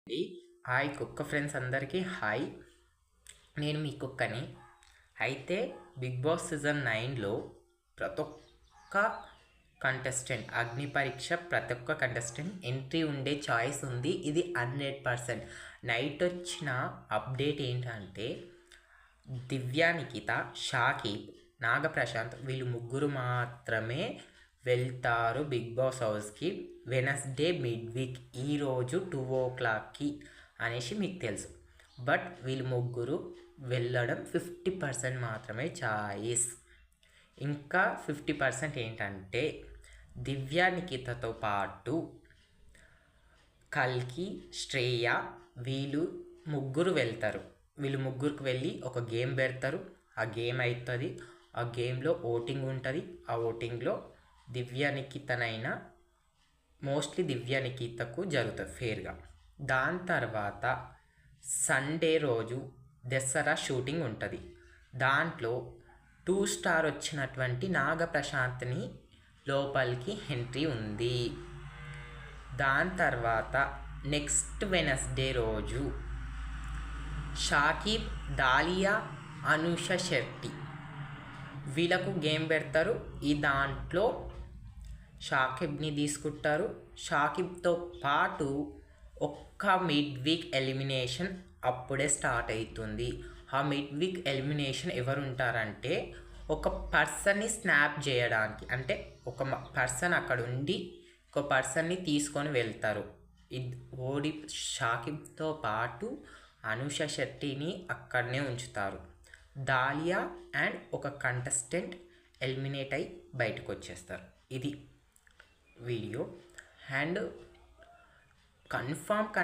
అండి. హాయ్ కుక్క ఫ్రెండ్స్ అందరికీ హాయ్. నేను మీ కుక్కని. అయితే బిగ్ బాస్ సీజన్ 9లో ప్రతి ఒక్క కంటెస్టెంట్ అగ్ని పరీక్ష ప్రతి ఒక్క కంటెస్టెంట్ ఎంట్రీ ఉండే చాయిస్ ఉంది. ఇది 100%. నైట్ వచ్చిన అప్డేట్ ఏంటంటే దివ్య నిఖిత, షాకిబ్, నాగప్రశాంత్ వీళ్ళు ముగ్గురు మాత్రమే వెళ్తారు బిగ్ బాస్ హౌస్కి వెనస్డే మిడ్ వీక్ ఈరోజు 2 o'clockకి అనేసి మీకు తెలుసు. బట్ వీళ్ళు ముగ్గురు వెళ్ళడం 50% మాత్రమే ఛాయిస్. ఇంకా 50% ఏంటంటే దివ్య నిఖితతో పాటు కల్కి, శ్రేయ వీళ్ళు ముగ్గురు వెళ్తారు. వీళ్ళు ముగ్గురికి వెళ్ళి ఒక గేమ్ పెడతారు. ఆ గేమ్ అవుతుంది. ఆ గేమ్లో ఓటింగ్ ఉంటుంది. ఆ ఓటింగ్లో దివ్య నిఖితనైనా మోస్ట్లీ దివ్య నిఖితకు జరుగుతుంది ఫేర్గా. దాని తర్వాత సండే రోజు దసరా షూటింగ్ ఉంటుంది. దాంట్లో 2 స్టార్ వచ్చినటువంటి నాగప్రశాంత్ని లోపలికి ఎంట్రీ ఉంది. దాని తర్వాత నెక్స్ట్ వెనస్డే రోజు షాకిబ్, దాలియా, అనుష శెట్టి వీళ్ళకు గేమ్ పెడతారు. ఈ దాంట్లో షాకిబ్ని తీసుకుంటారు. షాకిబ్తో పాటు ఒక్క మిడ్ వీక్ ఎలిమినేషన్ అప్పుడే స్టార్ట్ అవుతుంది. ఆ మిడ్ వీక్ ఎలిమినేషన్ ఎవరు ఉంటారంటే ఒక పర్సన్ని స్నాప్ చేయడానికి, అంటే ఒక పర్సన్ అక్కడ ఉండి ఒక పర్సన్ని తీసుకొని వెళ్తారు. ఓడి షాకిబ్తో పాటు అనుష శెట్టిని అక్కడనే ఉంచుతారు. దాలియా అండ్ ఒక కంటెస్టెంట్ ఎలిమినేట్ అయి బయటకు వచ్చేస్తారు. ఇది వీడియో. And confirm